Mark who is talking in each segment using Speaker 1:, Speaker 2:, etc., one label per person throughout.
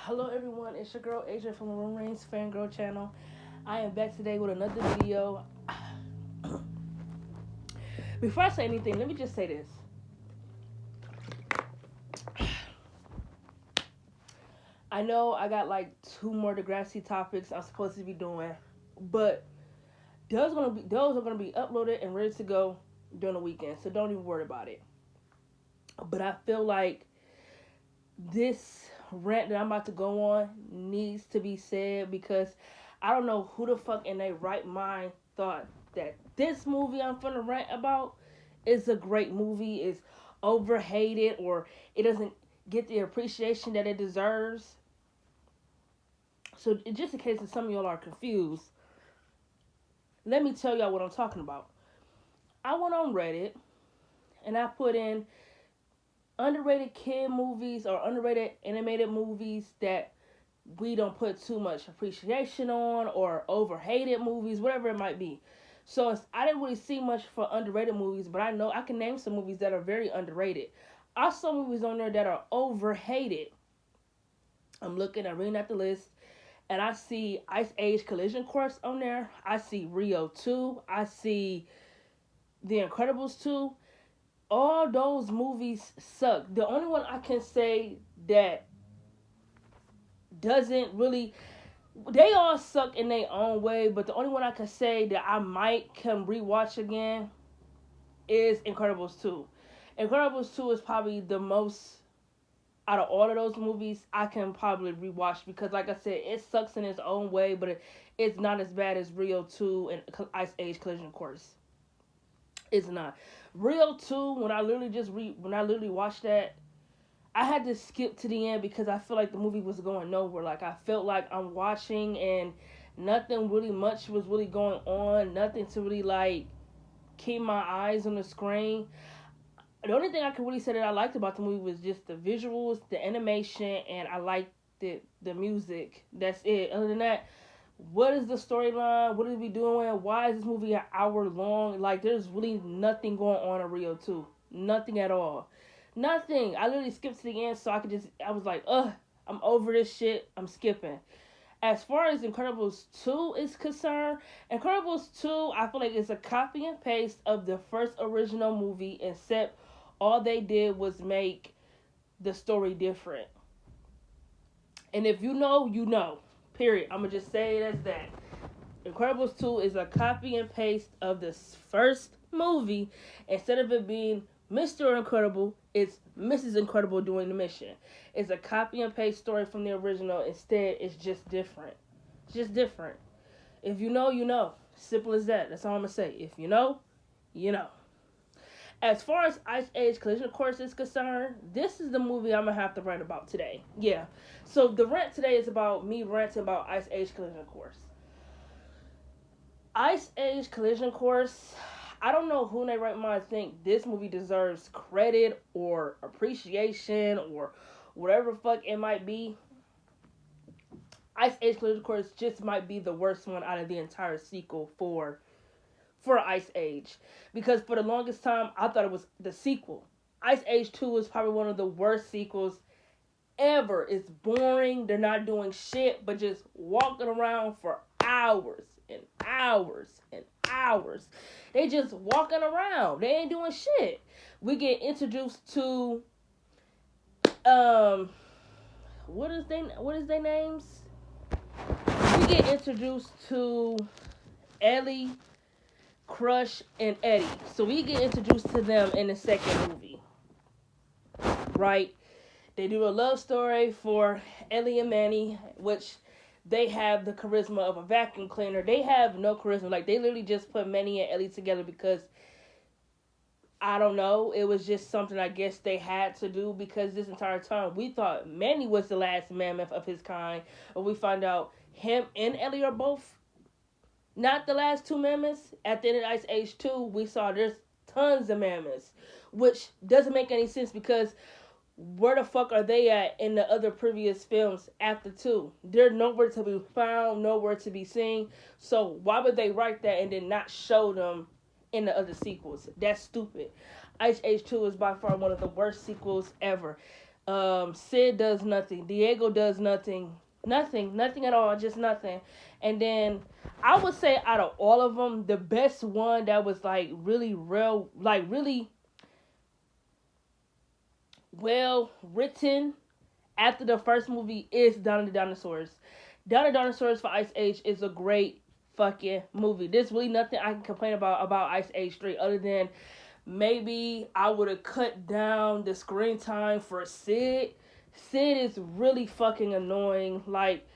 Speaker 1: Hello everyone, it's your girl Asia from the Rain's Fangirl channel. I am back today with another video. Before I say anything, let me just say this. I know I got like two more Degrassi topics I'm supposed to be doing, but those are gonna be uploaded and ready to go during the weekend, so don't even worry about it. But I feel like this rant that I'm about to go on needs to be said because I don't know who the fuck in their right mind thought that this movie I'm finna rant about is a great movie, is overhated, or it doesn't get the appreciation that it deserves. So just in case that some of y'all are confused, let me tell y'all what I'm talking about. I went on Reddit and I put in underrated kid movies or underrated animated movies that we don't put too much appreciation on, or overhated movies, whatever it might be. So I didn't really see much for underrated movies, but I know I can name some movies that are very underrated. I saw movies on there that are overhated. I'm reading at the list, and I see Ice Age Collision Course on there. I see Rio 2. I see The Incredibles 2. All those movies suck. The only one I can say that doesn't really, they all suck in their own way, but the only one I can say that I might can rewatch again is Incredibles 2. Incredibles 2 is probably the most, out of all of those movies, I can probably rewatch because, like I said, it sucks in its own way, but it's not as bad as Rio 2 and Ice Age Collision Course. It's not. Rio 2, when I literally watched that, I had to skip to the end because I feel like the movie was going nowhere. Like, I felt like I'm watching and nothing really much was really going on. Nothing to really like keep my eyes on the screen. The only thing I could really say that I liked about the movie was just the visuals, the animation, and I liked the music. That's it. Other than that, what is the storyline? What are we doing? Why is this movie an hour long? Like, there's really nothing going on in Rio 2. Nothing at all. Nothing. I literally skipped to the end so I was like, ugh, I'm over this shit. I'm skipping. As far as Incredibles 2 is concerned, Incredibles 2, I feel like it's a copy and paste of the first original movie, except all they did was make the story different. And if you know, you know. Period. I'm going to just say it as that. Incredibles 2 is a copy and paste of the first movie. Instead of it being Mr. Incredible, it's Mrs. Incredible doing the mission. It's a copy and paste story from the original. Instead, it's just different. It's just different. If you know, you know. Simple as that. That's all I'm going to say. If you know, you know. As far as Ice Age Collision Course is concerned, this is the movie I'm going to have to rant about today. Yeah. So the rant today is about me ranting about Ice Age Collision Course. Ice Age Collision Course, I don't know who in their right mind think this movie deserves credit or appreciation or whatever the fuck it might be. Ice Age Collision Course just might be the worst one out of the entire sequel for Ice Age. Because for the longest time, I thought it was the sequel. Ice Age 2 is probably one of the worst sequels ever. It's boring. They're not doing shit but just walking around for hours and hours and hours. They just walking around. They ain't doing shit. We get introduced to what is their names? We get introduced to Ellie, Crush, and Eddie. So we get introduced to them in the second movie. Right? They do a love story for Ellie and Manny, which they have the charisma of a vacuum cleaner. They have no charisma. Like, they literally just put Manny and Ellie together because, I don't know, it was just something I guess they had to do, because this entire time we thought Manny was the last mammoth of his kind, but we find out him and Ellie are both not the last two mammoths. At the end of Ice Age 2, we saw there's tons of mammoths, which doesn't make any sense because where the fuck are they at in the other previous films after 2? They're nowhere to be found, nowhere to be seen. So why would they write that and then not show them in the other sequels? That's stupid. Ice Age 2 is by far one of the worst sequels ever. Sid does nothing. Diego does nothing. Nothing at all. Just nothing. And then I would say out of all of them, the best one that was like really real, like really well written after the first movie is Dawn of the Dinosaurs. Dawn of the Dinosaurs for Ice Age is a great fucking movie. There's really nothing I can complain about Ice Age 3 other than maybe I would have cut down the screen time for Sid. Sid is really fucking annoying, like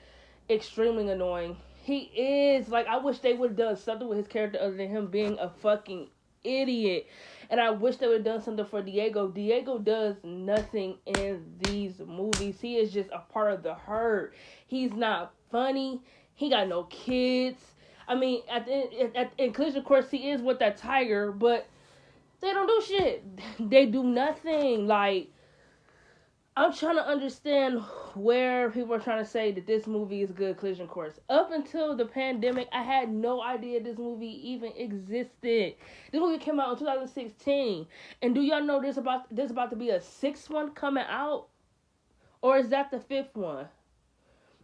Speaker 1: extremely annoying. He is like, I wish they would have done something with his character other than him being a fucking idiot. And I wish they would have done something for Diego. Diego does nothing in these movies. He is just a part of the herd. He's not funny. He got no kids. I mean, in Collision Course, he is with that tiger, but they don't do shit. They do nothing. Like, I'm trying to understand where people are trying to say that this movie is good. Collision Course. Up until the pandemic, I had no idea this movie even existed. This movie came out in 2016, and do y'all know there's about to be a sixth one coming out, or is that the fifth one?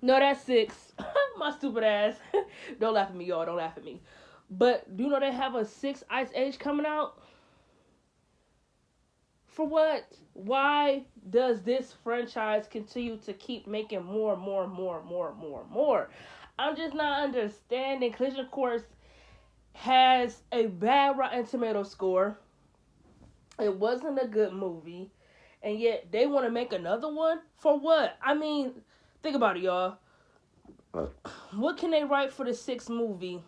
Speaker 1: No, that's six. My stupid ass. Don't laugh at me, y'all. Don't laugh at me. But do you know they have a sixth Ice Age coming out? For what? Why does this franchise continue to keep making more? I'm just not understanding. Collision Course has a bad Rotten Tomato score. It wasn't a good movie. And yet they want to make another one? For what? I mean, think about it, y'all. What can they write for the sixth movie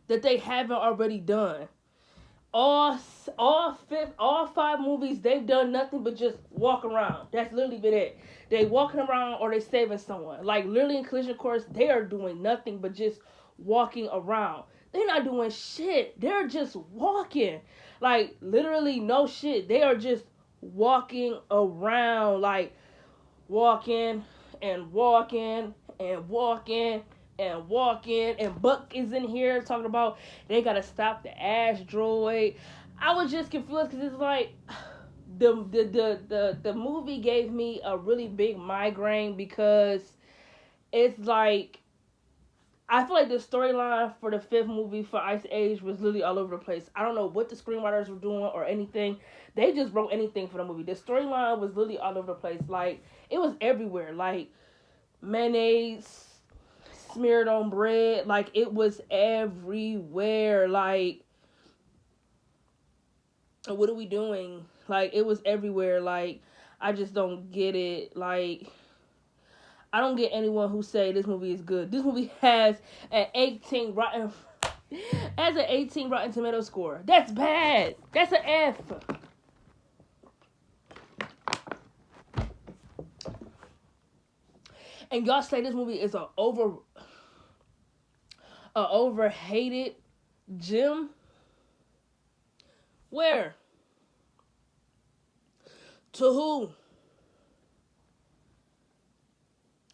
Speaker 1: that they haven't already done? All five movies, they've done nothing but just walk around. That's literally been it. They walking around or they saving someone. Like, literally in Collision Course, they are doing nothing but just walking around. They're not doing shit. They're just walking. Like, literally no shit. They are just walking around. Like, walking and walking and walking and walking, and Buck is in here talking about they gotta stop the ash droid. I was just confused because it's like the movie gave me a really big migraine because it's like I feel like the storyline for the fifth movie for Ice Age was literally all over the place. I don't know what the screenwriters were doing or anything. They just wrote anything for the movie. The storyline was literally all over the place. Like, it was everywhere. Like, mayonnaise smeared on bread. Like, it was everywhere. Like, what are we doing? Like, it was everywhere. Like, I just don't get it. Like, I don't get anyone who say this movie is good. This movie has an 18 rotten tomato score. That's bad. That's an F. And y'all say this movie is a overhated gem? Where? To who?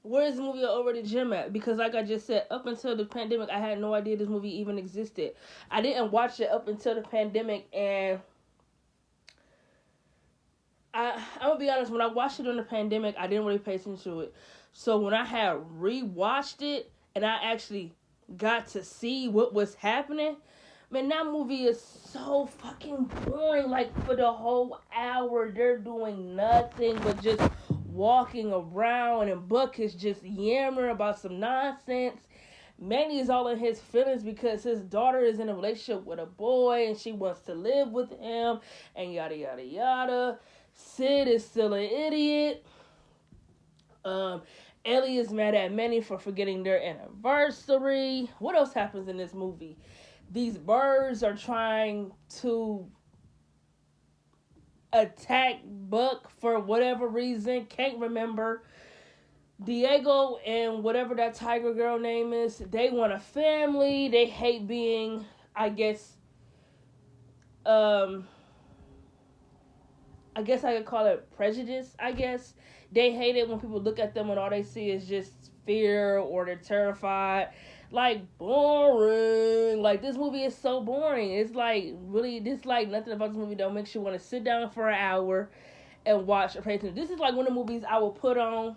Speaker 1: Where is the movie overrated gem at? Because like I just said, up until the pandemic, I had no idea this movie even existed. I didn't watch it up until the pandemic, and I'm gonna be honest, when I watched it during the pandemic, I didn't really pay attention to it. So when I had rewatched it and I actually got to see what was happening, man, that movie is so fucking boring. Like, for the whole hour, they're doing nothing but just walking around, and Buck is just yammering about some nonsense. Manny is all in his feelings because his daughter is in a relationship with a boy and she wants to live with him, and yada yada yada. Sid is still an idiot. Ellie is mad at Manny for forgetting their anniversary. What else happens in this movie? These birds are trying to attack Buck for whatever reason. Can't remember. Diego and whatever that tiger girl name is, they want a family. They hate being, I guess I could call it prejudice, I guess. They hate it when people look at them and all they see is just fear or they're terrified. Like, boring. Like, this movie is so boring. It's like, really, this like nothing about this movie that makes you want to sit down for an hour and watch or pay attention. This is like one of the movies I will put on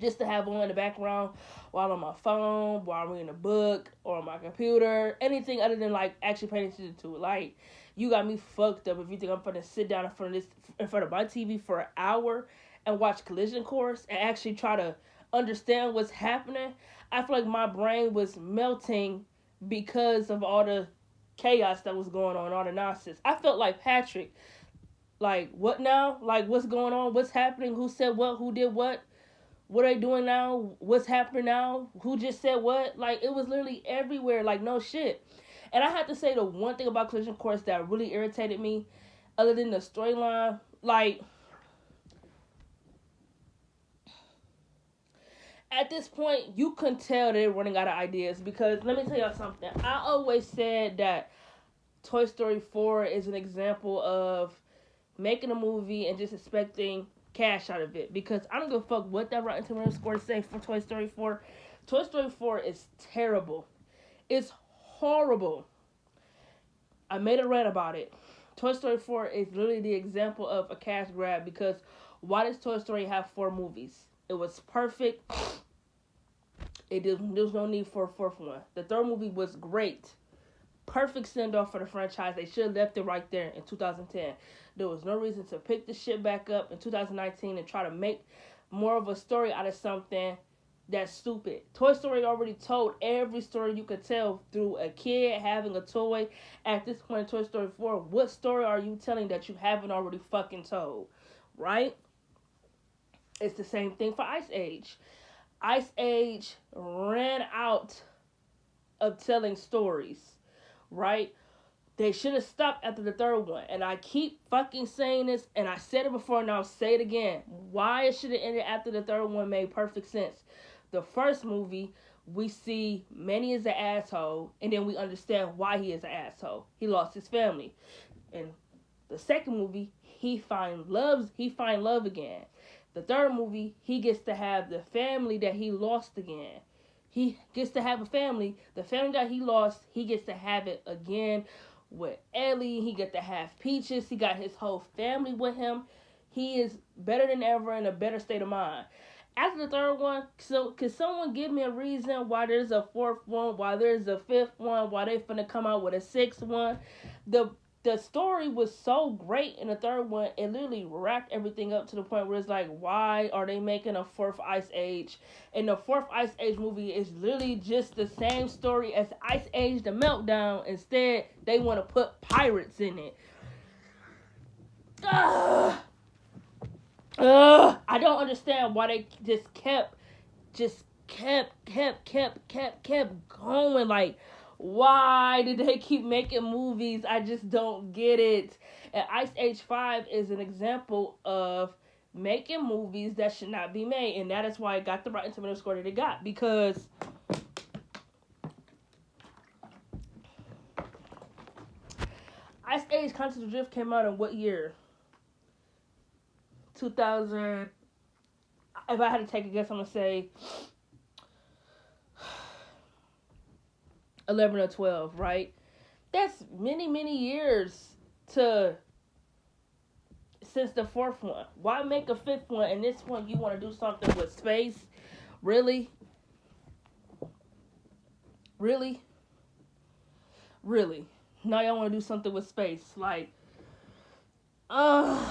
Speaker 1: just to have on in the background while on my phone, while I'm reading a book, or on my computer, anything other than like actually paying attention to it. Like, you got me fucked up if you think I'm gonna sit down in front of my TV for an hour and watch Collision Course and actually try to understand what's happening. I feel like my brain was melting because of all the chaos that was going on, all the nonsense. I felt like Patrick. Like, what now? Like, what's going on? What's happening? Who said what? Who did what? What are they doing now? What's happening now? Who just said what? Like, it was literally everywhere. Like, no shit. And I have to say the one thing about Collision Course that really irritated me, other than the storyline, like, at this point, you can tell they're running out of ideas. Because let me tell y'all something. I always said that Toy Story 4 is an example of making a movie and just expecting cash out of it, because I don't give a fuck what that Rotten Tomatoes score say for Toy Story 4. Toy Story 4 is terrible. It's horrible. I made a rant about it. Toy Story 4 is literally the example of a cash grab, because why does Toy Story have 4 movies? It was perfect. There was no need for a 4th one. The 3rd movie was great. Perfect send-off for the franchise. They should have left it right there in 2010. There was no reason to pick the shit back up in 2019 and try to make more of a story out of something that's stupid. Toy Story already told every story you could tell through a kid having a toy. At this point in Toy Story 4, what story are you telling that you haven't already fucking told? Right? It's the same thing for Ice Age. Ice Age ran out of telling stories. Right? They should have stopped after the 3rd one. And I keep fucking saying this, and I said it before and I'll say it again. Why it should have ended after the 3rd one made perfect sense. The first movie, we see Manny is an asshole, and then we understand why he is an asshole. He lost his family. In the 2nd movie, he find love again. The 3rd movie, he gets to have the family that he lost again. He gets to have a family. The family that he lost, he gets to have it again with Ellie. He gets to have Peaches. He got his whole family with him. He is better than ever, in a better state of mind. After the 3rd one, so can someone give me a reason why there's a 4th one, why there's a 5th one, why they finna come out with a 6th one? The story was so great in the 3rd one, it literally wrapped everything up to the point where it's like, why are they making a 4th Ice Age? And the 4th Ice Age movie is literally just the same story as Ice Age the Meltdown. Instead, they want to put pirates in it. I don't understand why they just kept going. Like, why did they keep making movies? I just don't get it. And Ice Age 5 is an example of making movies that should not be made. And that is why it got the Rotten Tomatoes score that it got. Because Ice Age Continental Drift came out in what year? 2000. If I had to take a guess, I'm going to say 11 or 12, right? That's many years since the 4th one. Why make a 5th one, and this one you want to do something with space? Really? Now y'all want to do something with space. Like, ay.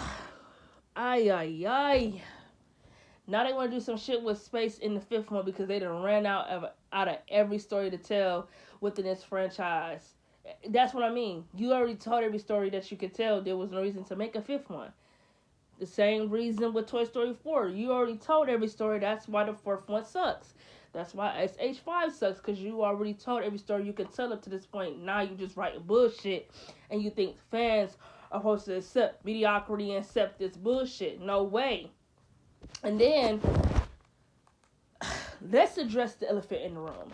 Speaker 1: Now they want to do some shit with space in the 5th one because they done ran out of every story to tell within this franchise. That's what I mean. You already told every story that you could tell. There was no reason to make a 5th one. The same reason with Toy Story 4. You already told every story. That's why the 4th one sucks. That's why SH5 sucks, because you already told every story you can tell up to this point. Now you just writing bullshit, and you think fans are supposed to accept mediocrity and accept this bullshit. No way. And then, let's address the elephant in the room.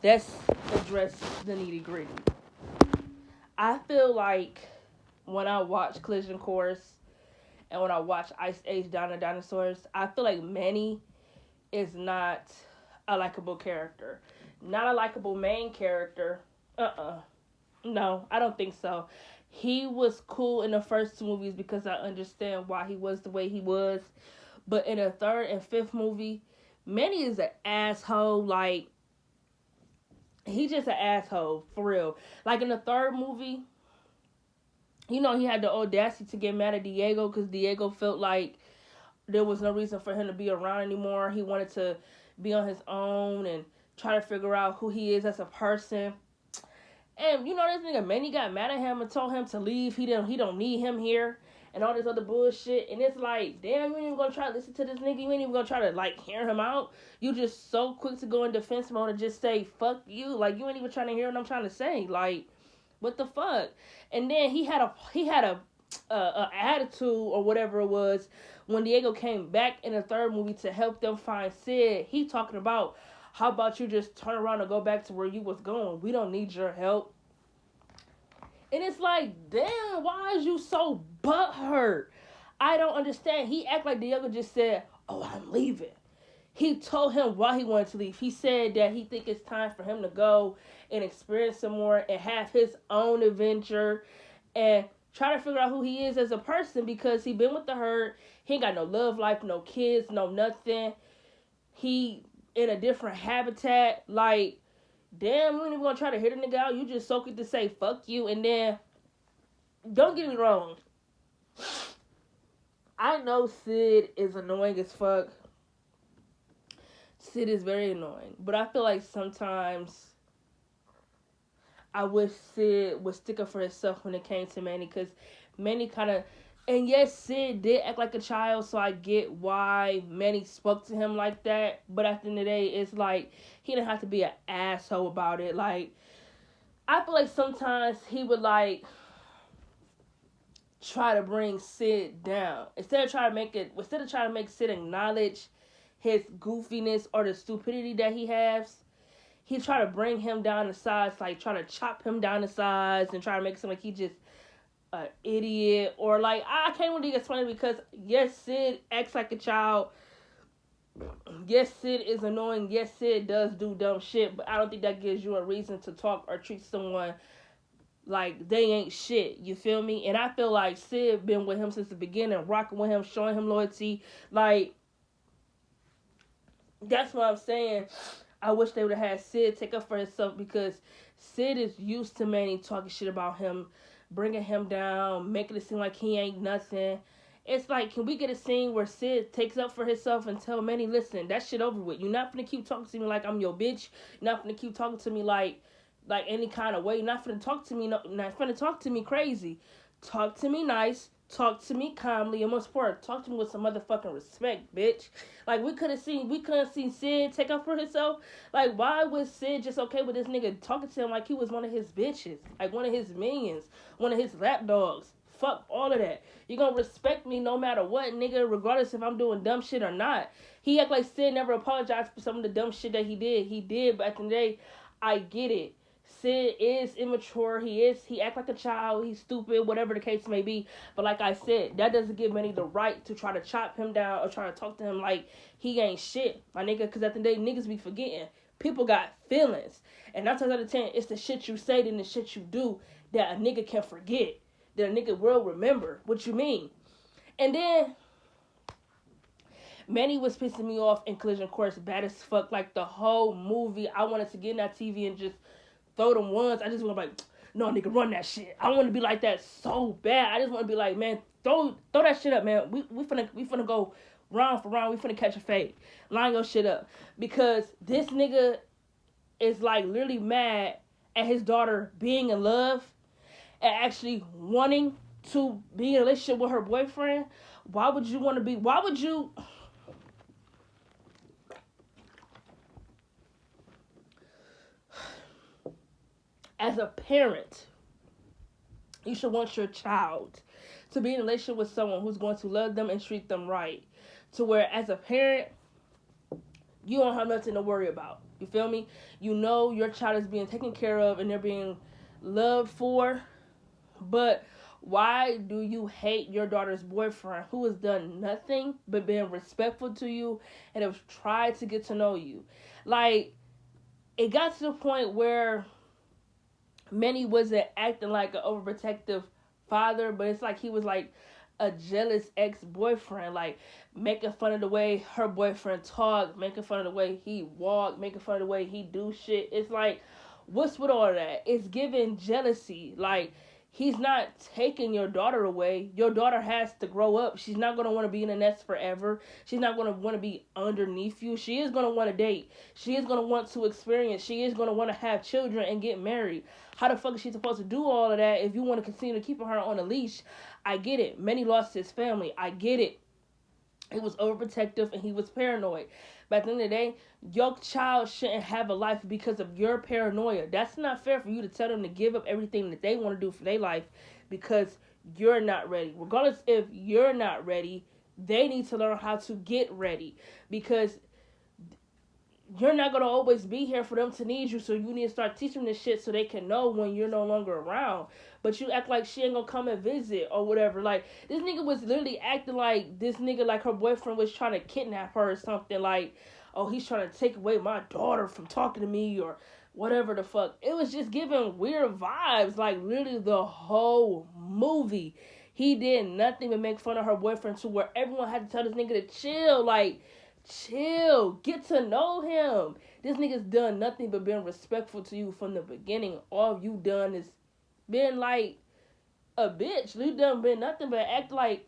Speaker 1: Let's address the nitty gritty. I feel like when I watch Collision Course and when I watch Ice Age Down the Dinosaurs, I feel like Manny is not a likable character. Not a likable main character. No, I don't think so. He was cool in the first two movies because I understand why he was the way he was. But in the third and fifth movie, Manny is an asshole. Like, he's just an asshole, for real. Like, in the third movie, he had the audacity to get mad at Diego because Diego felt like there was no reason for him to be around anymore. He wanted to be on his own and try to figure out who he is as a person. And this nigga Manny got mad at him and told him to leave. He don't need him here and all this other bullshit. And it's like, damn, you ain't even gonna try to listen to this nigga. You ain't even gonna try to like hear him out. You just so quick to go in defense mode and just say fuck you. Like, you ain't even trying to hear what I'm trying to say. Like, what the fuck? And then he had a attitude or whatever it was when Diego came back in the third movie to help them find Sid. He talking about, how about you just turn around and go back to where you was going? We don't need your help. And it's like, damn, why is you so butthurt? I don't understand. He act like Diego just said, oh, I'm leaving. He told him why he wanted to leave. He said that he think it's time for him to go and experience some more and have his own adventure and try to figure out who he is as a person because he been with the herd. He ain't got no love life, no kids, no nothing. He in a different habitat. Like, damn, you ain't even gonna try to hit a nigga out. You just so quick to say fuck you. And then, don't get me wrong, I know Sid is annoying as fuck. Sid is very annoying. But I feel like sometimes I wish Sid would stick up for himself when it came to Manny. Because Manny kind of... And yes, Sid did act like a child, so I get why Manny spoke to him like that. But at the end of the day, it's like, he didn't have to be an asshole about it. Like, I feel like sometimes he would, like, try to bring Sid down. Instead of trying to make Sid acknowledge his goofiness or the stupidity that he has, he try to bring him down to size, like, try to chop him down to size and try to make it seem like he just an idiot, or like, I can't really explain it because yes, Sid acts like a child. Yes, Sid is annoying. Yes, Sid does do dumb shit, but I don't think that gives you a reason to talk or treat someone like they ain't shit. You feel me? And I feel like Sid been with him since the beginning, rocking with him, showing him loyalty. Like, that's what I'm saying. I wish they would have had Sid take up for himself because Sid is used to Manny talking shit about him, bringing him down, making it seem like he ain't nothing. It's like, can we get a scene where Sid takes up for himself and tell Manny, listen, that shit over with. You're not finna keep talking to me like I'm your bitch. You're not finna keep talking to me like any kind of way. You're not finna talk to me, not finna talk to me crazy. Talk to me nice. Talk to me calmly. And most important, talk to me with some motherfucking respect, bitch. Like, we couldn't seen Sid take up for himself. Like, why was Sid just okay with this nigga talking to him like he was one of his bitches? Like, one of his minions. One of his lapdogs. Fuck all of that. You gonna respect me no matter what, nigga, regardless if I'm doing dumb shit or not. He act like Sid never apologized for some of the dumb shit that he did. He did, but at the end of the day, I get it. Sid is immature. He act like a child. He's stupid, whatever the case may be. But like I said, that doesn't give Manny the right to try to chop him down or try to talk to him like he ain't shit, my nigga. Because at the end of the day, niggas be forgetting. People got feelings. And 9 times out of 10, it's the shit you say and the shit you do that a nigga can forget. That a nigga will remember. What you mean? And then Manny was pissing me off in Collision Course bad as fuck. Like, the whole movie, I wanted to get in that TV and just throw them ones. I just want to be like, no, nigga, run that shit. I want to be like that so bad. I just want to be like, man, throw that shit up, man. We finna go round for round. We finna catch a fade. Line your shit up. Because this nigga is, like, literally mad at his daughter being in love and actually wanting to be in a relationship with her boyfriend. Why would you as a parent, you should want your child to be in a relationship with someone who's going to love them and treat them right. To where, as a parent, you don't have nothing to worry about. You feel me? You know your child is being taken care of and they're being loved for. But why do you hate your daughter's boyfriend who has done nothing but been respectful to you and has tried to get to know you? Like, it got to the point where Manny wasn't acting like an overprotective father, but it's like he was like a jealous ex-boyfriend, like making fun of the way her boyfriend talked, making fun of the way he walked, making fun of the way he do shit. It's like, what's with all of that? It's giving jealousy. Like, he's not taking your daughter away. Your daughter has to grow up. She's not going to want to be in a nest forever. She's not going to want to be underneath you. She is going to want to date. She is going to want to experience. She is going to want to have children and get married. How the fuck is she supposed to do all of that if you want to continue to keep her on a leash? I get it. Manny lost his family. I get it. He was overprotective and he was paranoid. But at the end of the day, your child shouldn't have a life because of your paranoia. That's not fair for you to tell them to give up everything that they want to do for their life because you're not ready. Regardless if you're not ready, they need to learn how to get ready because you're not going to always be here for them to need you, so you need to start teaching them this shit so they can know when you're no longer around. But you act like she ain't going to come and visit or whatever. Like, this nigga was literally acting like this nigga, like her boyfriend was trying to kidnap her or something. Like, oh, he's trying to take away my daughter from talking to me or whatever the fuck. It was just giving weird vibes, like literally the whole movie. He did nothing but make fun of her boyfriend to where everyone had to tell this nigga to chill. Like, chill. Get to know him. This nigga's done nothing but been respectful to you from the beginning. All you done is been like a bitch. You done been nothing but act like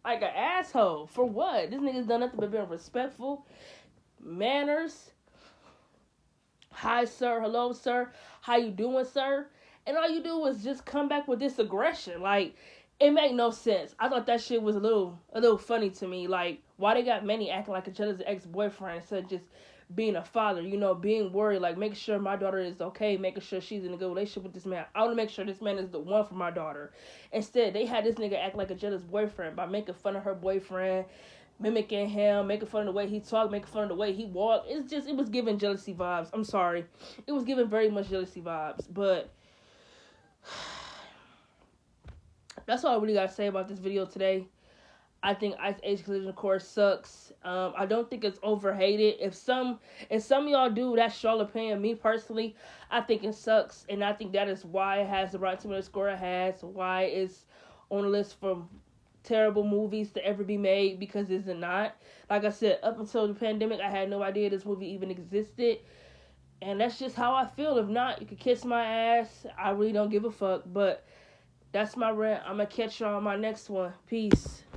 Speaker 1: an asshole. For what? This nigga's done nothing but been respectful. Manners. Hi, sir. Hello, sir. How you doing, sir? And all you do is just come back with this aggression. Like, it made no sense. I thought that shit was a little funny to me. Like, why they got Manny acting like a jealous ex-boyfriend instead of just being a father, you know, being worried, like making sure my daughter is okay, making sure she's in a good relationship with this man. I want to make sure this man is the one for my daughter. Instead, they had this nigga act like a jealous boyfriend by making fun of her boyfriend, mimicking him, making fun of the way he talked, making fun of the way he walked. It was giving jealousy vibes. I'm sorry. It was giving very much jealousy vibes, but that's all I really got to say about this video today. I think Ice Age Collision Course sucks. I don't think it's overhated. If some of y'all do, that's y'all opinion. Me personally, I think it sucks, and I think that is why it has the Rotten Tomatoes score it has. Why it's on the list for terrible movies to ever be made, because it's not. Like I said, up until the pandemic, I had no idea this movie even existed, and that's just how I feel. If not, you can kiss my ass. I really don't give a fuck. But that's my rant. I'm gonna catch y'all on my next one. Peace.